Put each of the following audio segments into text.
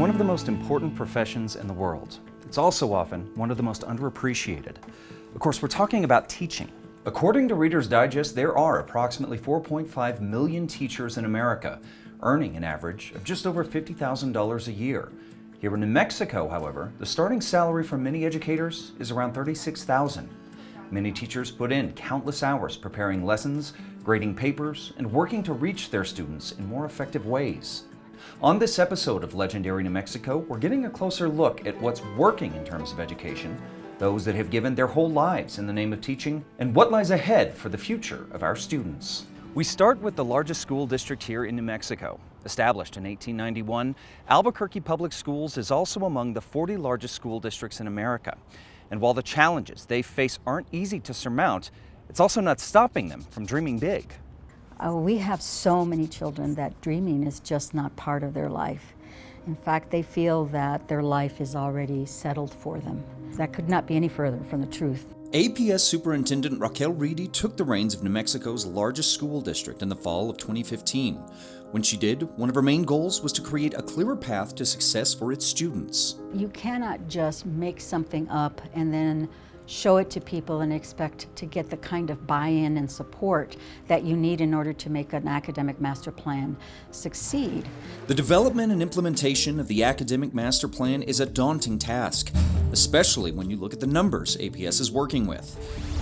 one of the most important professions in the world. It's also often one of the most underappreciated. Of course, we're talking about teaching. According to Reader's Digest, there are approximately 4.5 million teachers in America, earning an average of just over $50,000 a year. Here in New Mexico, however, the starting salary for many educators is around $36,000. Many teachers put in countless hours preparing lessons, grading papers, and working to reach their students in more effective ways. On this episode of Legendary New Mexico, we're getting a closer look at what's working in terms of education, those that have given their whole lives in the name of teaching, and what lies ahead for the future of our students. We start with the largest school district here in New Mexico. Established in 1891, Albuquerque Public Schools is also among the 40 largest school districts in America. And while the challenges they face aren't easy to surmount, it's also not stopping them from dreaming big. We have so many children that dreaming is just not part of their life. In fact, they feel that their life is already settled for them. That could not be any further from the truth. APS Superintendent Raquel Reedy took the reins of New Mexico's largest school district in the fall of 2015. When she did, one of her main goals was to create a clearer path to success for its students. You cannot just make something up and then show it to people and expect to get the kind of buy-in and support that you need in order to make an academic master plan succeed. The development and implementation of the academic master plan is a daunting task, especially when you look at the numbers APS is working with.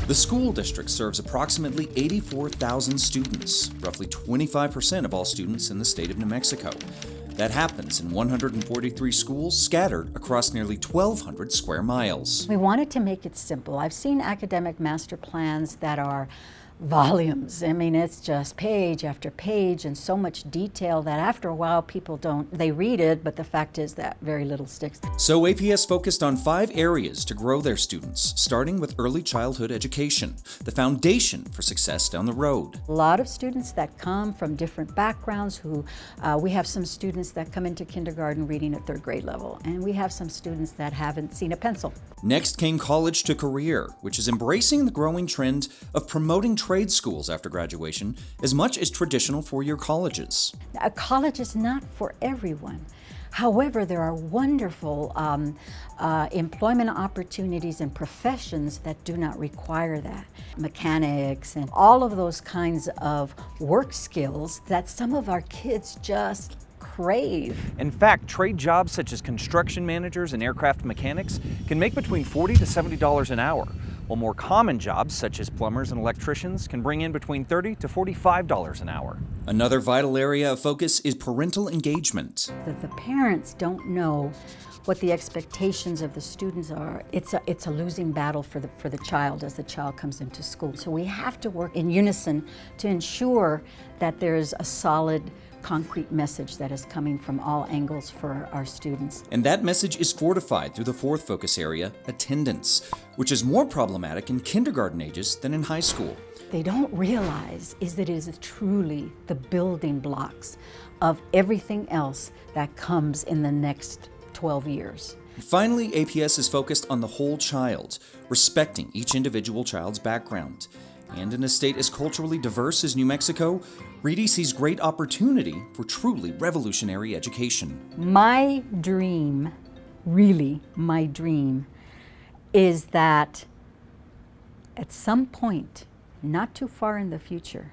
The school district serves approximately 84,000 students, roughly 25% of all students in the state of New Mexico. That happens in 143 schools scattered across nearly 1,200 square miles. We wanted to make it simple. I've seen academic master plans that are volumes. I mean, it's just page after page and so much detail that after a while they read it, but the fact is that very little sticks. So APS focused on 5 areas to grow their students, starting with early childhood education, the foundation for success down the road. A lot of students that come from different backgrounds we have some students that come into kindergarten reading at 3rd grade level, and we have some students that haven't seen a pencil. Next came college to career, which is embracing the growing trend of promoting trade schools after graduation as much as traditional four-year colleges. A college is not for everyone. However, there are wonderful employment opportunities and professions that do not require that. Mechanics and all of those kinds of work skills that some of our kids just crave. In fact, trade jobs such as construction managers and aircraft mechanics can make between $40 to $70 an hour, while more common jobs such as plumbers and electricians can bring in between $30 to $45 an hour. Another vital area of focus is parental engagement. That the parents don't know what the expectations of the students are. It's a losing battle for the child as the child comes into school. So we have to work in unison to ensure that there's a solid, concrete message that is coming from all angles for our students. And that message is fortified through the 4th focus area, attendance, which is more problematic in kindergarten ages than in high school. They don't realize is that it is truly the building blocks of everything else that comes in the next 12 years. Finally, APS is focused on the whole child, respecting each individual child's background. And in a state as culturally diverse as New Mexico, Reedy sees great opportunity for truly revolutionary education. My dream, really my dream, is that at some point, not too far in the future,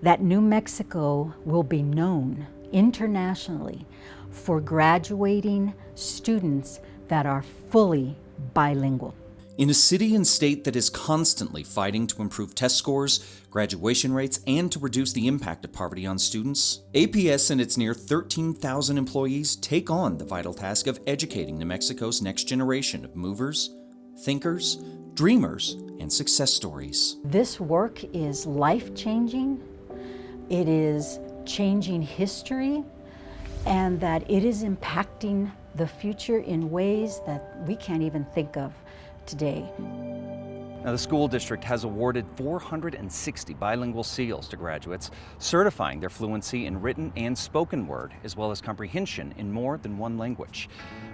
that New Mexico will be known internationally for graduating students that are fully bilingual. In a city and state that is constantly fighting to improve test scores, graduation rates, and to reduce the impact of poverty on students, APS and its near 13,000 employees take on the vital task of educating New Mexico's next generation of movers, thinkers, dreamers, and success stories. This work is life-changing. It is changing history, and that it is impacting the future in ways that we can't even think of today. Now, the school district has awarded 460 bilingual seals to graduates, certifying their fluency in written and spoken word, as well as comprehension in more than one language.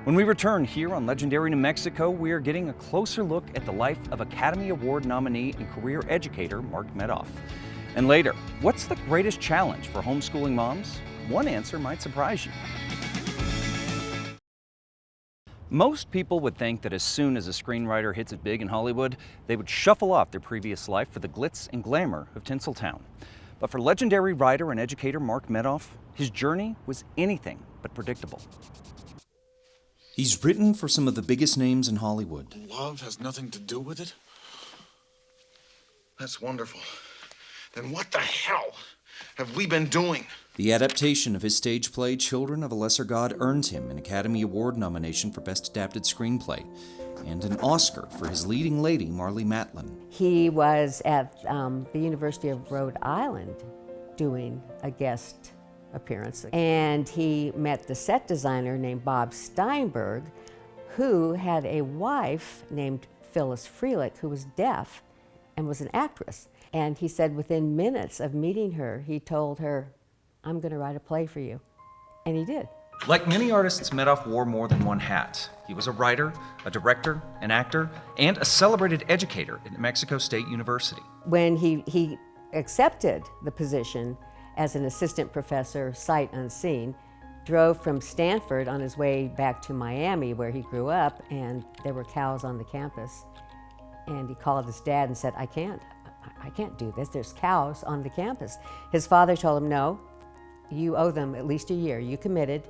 When we return here on Legendary New Mexico, we are getting a closer look at the life of Academy Award nominee and career educator Mark Medoff. And later, what's the greatest challenge for homeschooling moms? One answer might surprise you. Most people would think that as soon as a screenwriter hits it big in Hollywood, they would shuffle off their previous life for the glitz and glamour of Tinseltown. But for legendary writer and educator Mark Medoff, his journey was anything but predictable. He's written for some of the biggest names in Hollywood. Love has nothing to do with it? That's wonderful. Then what the hell have we been doing? The adaptation of his stage play Children of a Lesser God earned him an Academy Award nomination for Best Adapted Screenplay and an Oscar for his leading lady, Marlee Matlin. He was at the University of Rhode Island doing a guest appearance, and he met the set designer named Bob Steinberg, who had a wife named Phyllis Freelich, who was deaf and was an actress. And he said within minutes of meeting her, he told her, "I'm going to write a play for you." And he did. Like many artists, Medoff wore more than one hat. He was a writer, a director, an actor, and a celebrated educator at New Mexico State University. When he accepted the position as an assistant professor, sight unseen, drove from Stanford on his way back to Miami, where he grew up, and there were cows on the campus. And he called his dad and said, I can't do this. There's cows on the campus. His father told him, no, you owe them at least a year. You committed,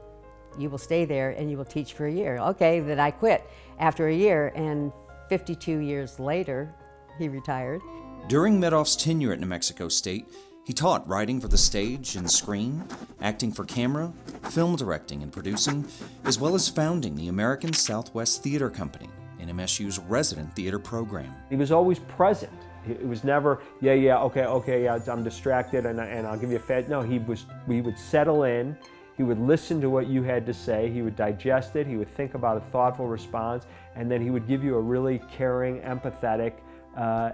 you will stay there, and you will teach for a year. Okay, then I quit after a year, and 52 years later, he retired. During Medoff's tenure at New Mexico State, he taught writing for the stage and screen, acting for camera, film directing and producing, as well as founding the American Southwest Theater Company, NMSU's resident theater program. He was always present. It was never, okay, I'm distracted and I'll give you a fat. No, he would settle in, he would listen to what you had to say, he would digest it, he would think about a thoughtful response, and then he would give you a really caring, empathetic,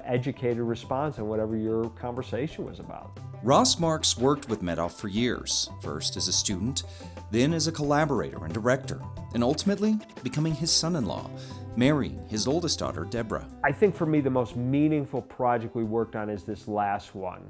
educated response on whatever your conversation was about. Ross Marks worked with Medoff for years, first as a student, then as a collaborator and director, and ultimately becoming his son-in-law, marrying his oldest daughter, Deborah. I think for me the most meaningful project we worked on is this last one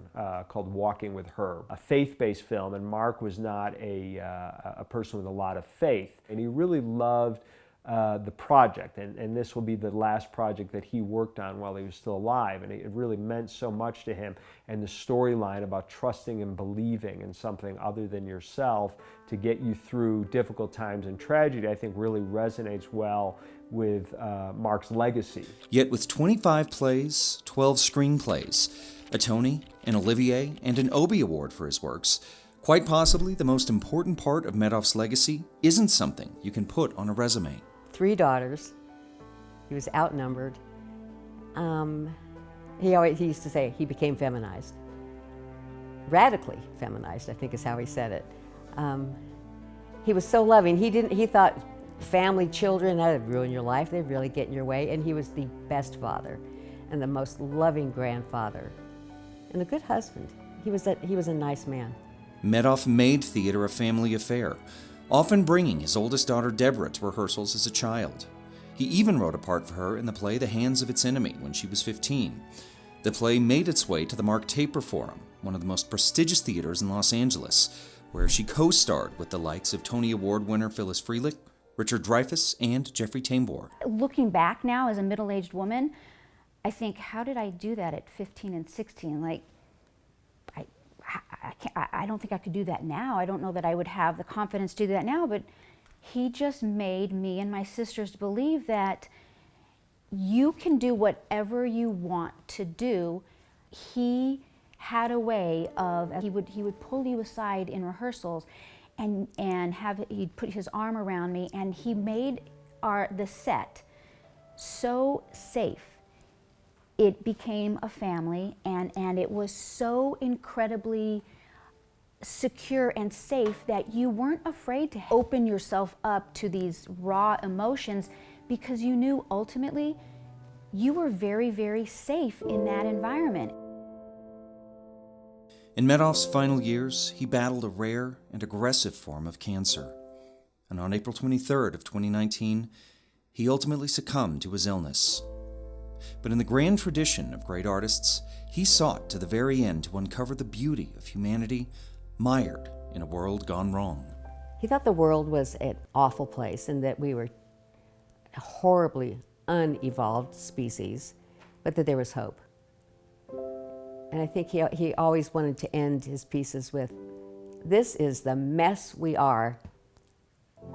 called Walking with Herb, a faith-based film, and Mark was not a person with a lot of faith, and he really loved the project, and this will be the last project that he worked on while he was still alive, and it really meant so much to him, and the storyline about trusting and believing in something other than yourself to get you through difficult times and tragedy, I think really resonates well with Mark's legacy. Yet with 25 plays, 12 screenplays, a Tony, an Olivier, and an Obie Award for his works, quite possibly the most important part of Medoff's legacy isn't something you can put on a resume. 3 daughters. He was outnumbered. He used to say he became feminized. Radically feminized, I think is how he said it. He was so loving. He thought family, children, that'd ruin your life. They'd really get in your way. And he was the best father and the most loving grandfather and a good husband. He was a nice man. Medoff made theater a family affair, often bringing his oldest daughter Deborah to rehearsals as a child. He even wrote a part for her in the play The Hands of Its Enemy when she was 15. The play made its way to the Mark Taper Forum, one of the most prestigious theaters in Los Angeles, where she co-starred with the likes of Tony Award winner Phyllis Freelich, Richard Dreyfuss, and Jeffrey Tambor. Looking back now as a middle-aged woman, I think, how did I do that at 15 and 16? Like, I don't think I could do that now. I don't know that I would have the confidence to do that now, but he just made me and my sisters believe that you can do whatever you want to do. He had a way of, he would pull you aside in rehearsals and he'd put his arm around me, and he made the set so safe. It became a family, and it was so incredibly secure and safe that you weren't afraid to open yourself up to these raw emotions, because you knew ultimately you were very, very safe in that environment. In Medoff's final years, he battled a rare and aggressive form of cancer. And on April 23rd of 2019, he ultimately succumbed to his illness. But in the grand tradition of great artists, he sought to the very end to uncover the beauty of humanity mired in a world gone wrong. He thought the world was an awful place and that we were horribly unevolved species, but that there was hope. And I think he always wanted to end his pieces with, this is the mess we are,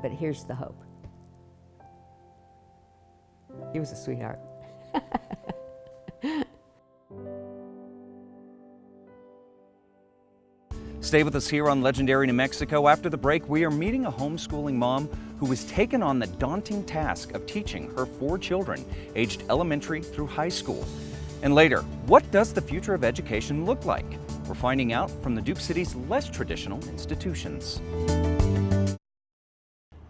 but here's the hope. He was a sweetheart. Stay with us here on Legendary New Mexico. After the break, we are meeting a homeschooling mom who has taken on the daunting task of teaching her 4 children, aged elementary through high school. And later, what does the future of education look like? We're finding out from the Duke City's less traditional institutions.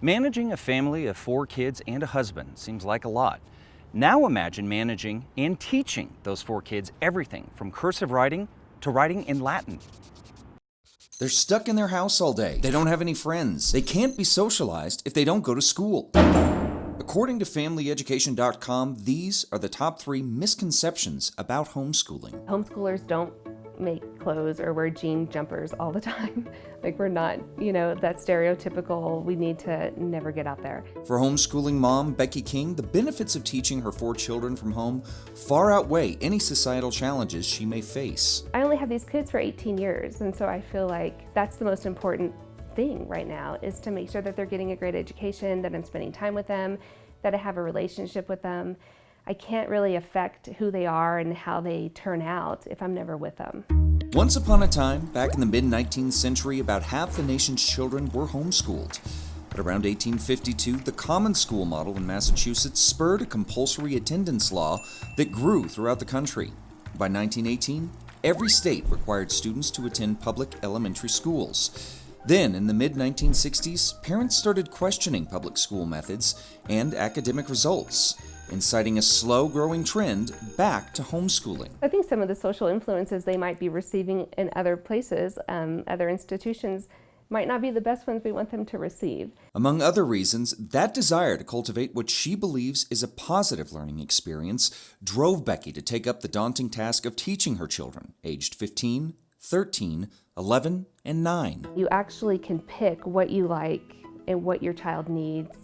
Managing a family of 4 kids and a husband seems like a lot. Now imagine managing and teaching those 4 kids everything from cursive writing to writing in Latin. They're stuck in their house all day. They don't have any friends. They can't be socialized if they don't go to school. According to FamilyEducation.com, these are the top 3 misconceptions about homeschooling. Homeschoolers don't make clothes or wear jean jumpers all the time. Like, we're not, that stereotypical, we need to never get out there. For homeschooling mom Becky King, the benefits of teaching her 4 children from home far outweigh any societal challenges she may face. I only have these kids for 18 years, and so I feel like that's the most important thing right now, is to make sure that they're getting a great education, that I'm spending time with them, that I have a relationship with them. I can't really affect who they are and how they turn out if I'm never with them. Once upon a time, back in the mid-19th century, about half the nation's children were homeschooled. But around 1852, the common school model in Massachusetts spurred a compulsory attendance law that grew throughout the country. By 1918, every state required students to attend public elementary schools. Then, in the mid-1960s, parents started questioning public school methods and academic results, inciting a slow-growing trend back to homeschooling. I think some of the social influences they might be receiving in other places, other institutions, might not be the best ones we want them to receive. Among other reasons, that desire to cultivate what she believes is a positive learning experience drove Becky to take up the daunting task of teaching her children, aged 15, 13, 11, and 9. You actually can pick what you like and what your child needs,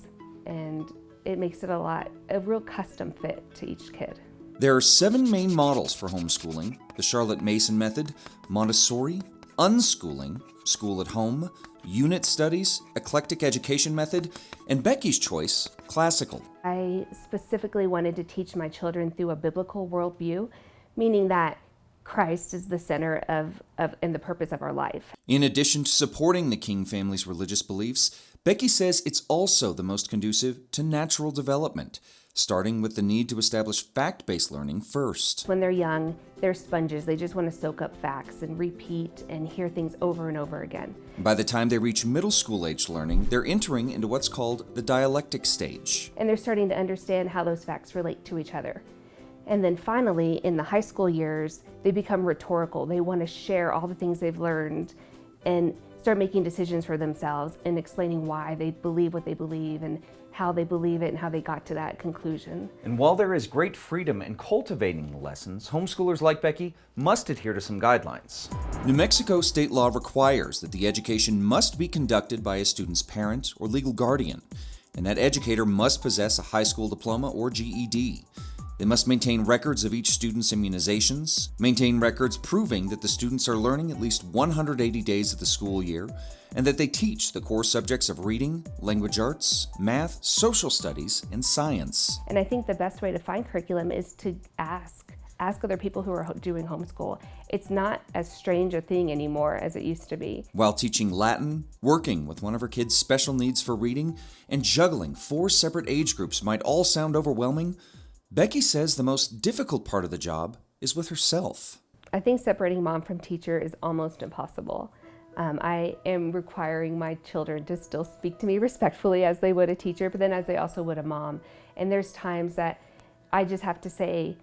and it makes it a real custom fit to each kid. There are 7 main models for homeschooling: the Charlotte Mason method, Montessori, unschooling, school at home, unit studies, eclectic education method, and Becky's choice, classical. I specifically wanted to teach my children through a biblical worldview, meaning that Christ is the center of and the purpose of our life. In addition to supporting the King family's religious beliefs, Becky says it's also the most conducive to natural development, starting with the need to establish fact-based learning first. When they're young, they're sponges. They just want to soak up facts and repeat and hear things over and over again. By the time they reach middle school-age learning, they're entering into what's called the dialectic stage. And they're starting to understand how those facts relate to each other. And then finally, in the high school years, they become rhetorical. They want to share all the things they've learned and start making decisions for themselves and explaining why they believe what they believe and how they believe it and how they got to that conclusion. And while there is great freedom in cultivating the lessons, homeschoolers like Becky must adhere to some guidelines. New Mexico state law requires that the education must be conducted by a student's parent or legal guardian, and that educator must possess a high school diploma or GED. They must maintain records of each student's immunizations, maintain records proving that the students are learning at least 180 days of the school year, and that they teach the core subjects of reading, language arts, math, social studies, and science. And I think the best way to find curriculum is to ask other people who are doing homeschool. It's not as strange a thing anymore as it used to be. While teaching Latin, working with one of her kids' special needs for reading, and juggling 4 separate age groups might all sound overwhelming, Becky says the most difficult part of the job is with herself. I think separating mom from teacher is almost impossible. I am requiring my children to still speak to me respectfully as they would a teacher, but then as they also would a mom. And there's times that I just have to say,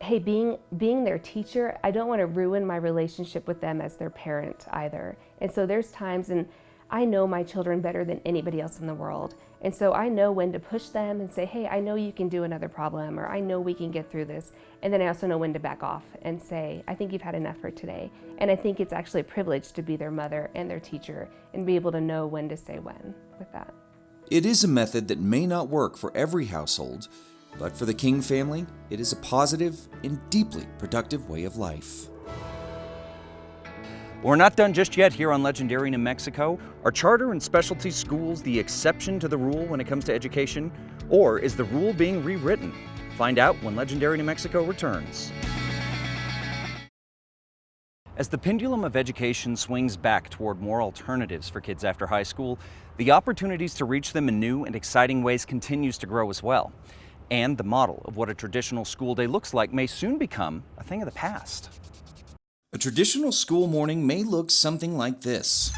hey, being their teacher, I don't want to ruin my relationship with them as their parent either. And so there's times, and I know my children better than anybody else in the world. And so I know when to push them and say, hey, I know you can do another problem, or I know we can get through this. And then I also know when to back off and say, I think you've had enough for today. And I think it's actually a privilege to be their mother and their teacher and be able to know when to say when with that. It is a method that may not work for every household, but for the King family, it is a positive and deeply productive way of life. We're not done just yet here on Legendary New Mexico. Are charter and specialty schools the exception to the rule when it comes to education? Or is the rule being rewritten? Find out when Legendary New Mexico returns. As the pendulum of education swings back toward more alternatives for kids after high school, the opportunities to reach them in new and exciting ways continues to grow as well. And the model of what a traditional school day looks like may soon become a thing of the past. A traditional school morning may look something like this.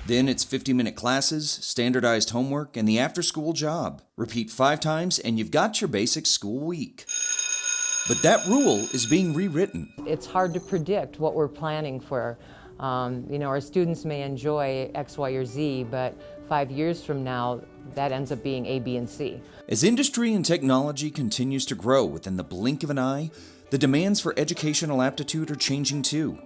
Then it's 50-minute classes, standardized homework, and the after-school job. Repeat 5 times and you've got your basic school week. But that rule is being rewritten. It's hard to predict what we're planning for. Our students may enjoy X, Y, or Z, but 5 years from now, that ends up being A, B, and C. As industry and technology continues to grow within the blink of an eye, the demands for educational aptitude are changing too.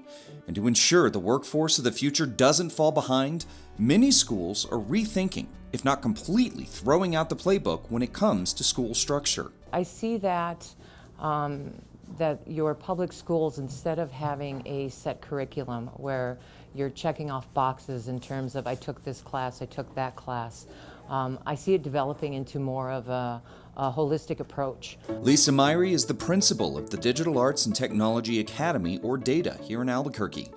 And to ensure the workforce of the future doesn't fall behind, many schools are rethinking, if not completely throwing out the playbook when it comes to school structure. I see that your public schools, instead of having a set curriculum where you're checking off boxes in terms of I took this class, I took that class, I see it developing into more of a holistic approach. Lisa Myrie is the principal of the Digital Arts and Technology Academy, or DATA, here in Albuquerque.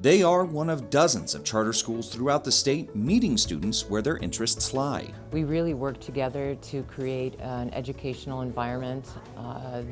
They are one of dozens of charter schools throughout the state meeting students where their interests lie. We really work together to create an educational environment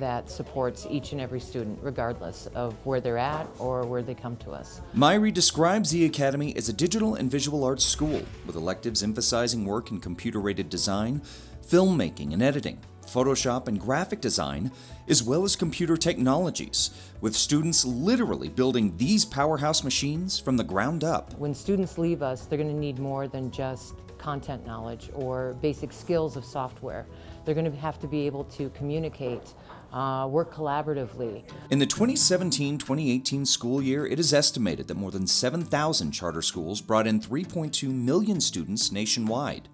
that supports each and every student, regardless of where they're at or where they come to us. Myrie describes the Academy as a digital and visual arts school, with electives emphasizing work in computer-aided design, filmmaking and editing, Photoshop and graphic design, as well as computer technologies, with students literally building these powerhouse machines from the ground up. When students leave us, they're going to need more than just content knowledge or basic skills of software. They're going to have to be able to communicate, work collaboratively. In the 2017-2018 school year, it is estimated that more than 7,000 charter schools brought in 3.2 million students nationwide.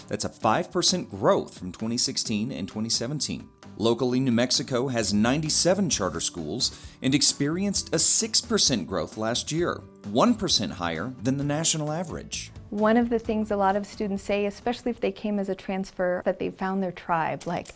That's a 5% growth from 2016 and 2017. Locally, New Mexico has 97 charter schools and experienced a 6% growth last year, 1% higher than the national average. One of the things a lot of students say, especially if they came as a transfer, that they found their tribe. Like,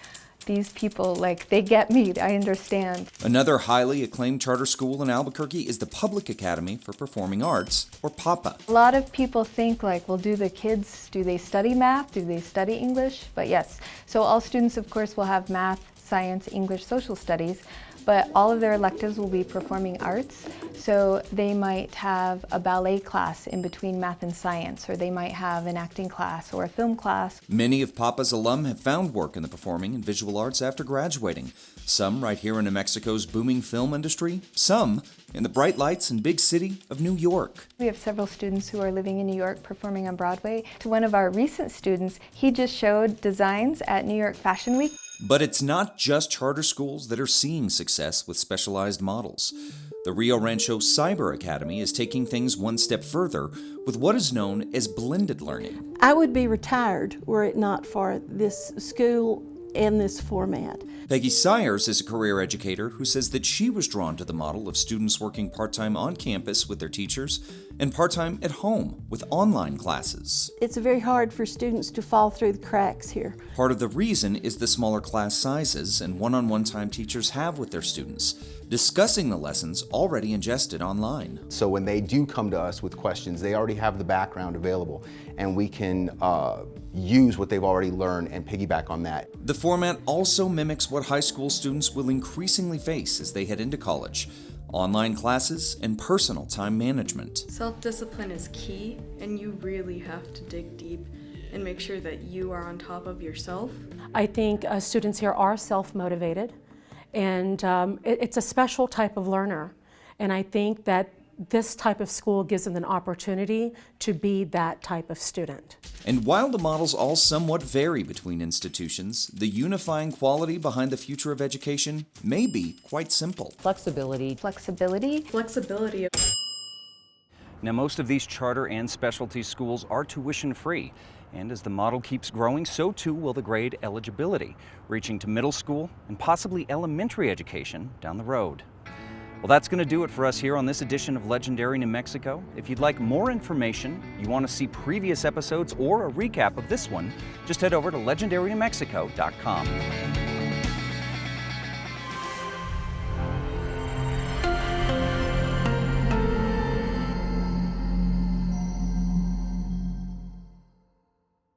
these people, they get me, I understand. Another highly acclaimed charter school in Albuquerque is the Public Academy for Performing Arts, or PAPA. A lot of people think, well, do the kids, do they study math? Do they study English? But yes, so all students, of course, will have math, science, English, social studies, but all of their electives will be performing arts. So they might have a ballet class in between math and science, or they might have an acting class or a film class. Many of PAPA's alum have found work in the performing and visual arts after graduating. Some right here in New Mexico's booming film industry, some in the bright lights and big city of New York. We have several students who are living in New York performing on Broadway. To one of our recent students, he just showed designs at New York Fashion Week. But it's not just charter schools that are seeing success with specialized models. The Rio Rancho Cyber Academy is taking things one step further with what is known as blended learning. I would be retired were it not for this school and this format. Peggy Sayers is a career educator who says that she was drawn to the model of students working part-time on campus with their teachers and part-time at home with online classes. It's very hard for students to fall through the cracks here. Part of the reason is the smaller class sizes and one-on-one time teachers have with their students, discussing the lessons already ingested online. So when they do come to us with questions, they already have the background available, and we can use what they've already learned and piggyback on that. The format also mimics what high school students will increasingly face as they head into college: online classes and personal time management. Self-discipline is key, and you really have to dig deep and make sure that you are on top of yourself. I think students here are self-motivated, and it's a special type of learner, and I think that this type of school gives them an opportunity to be that type of student. And while the models all somewhat vary between institutions, the unifying quality behind the future of education may be quite simple. Flexibility. Flexibility. Flexibility. Now, most of these charter and specialty schools are tuition-free, and as the model keeps growing, so too will the grade eligibility, reaching to middle school and possibly elementary education down the road. Well, that's going to do it for us here on this edition of Legendary New Mexico. If you'd like more information, you want to see previous episodes or a recap of this one, just head over to legendarynewmexico.com.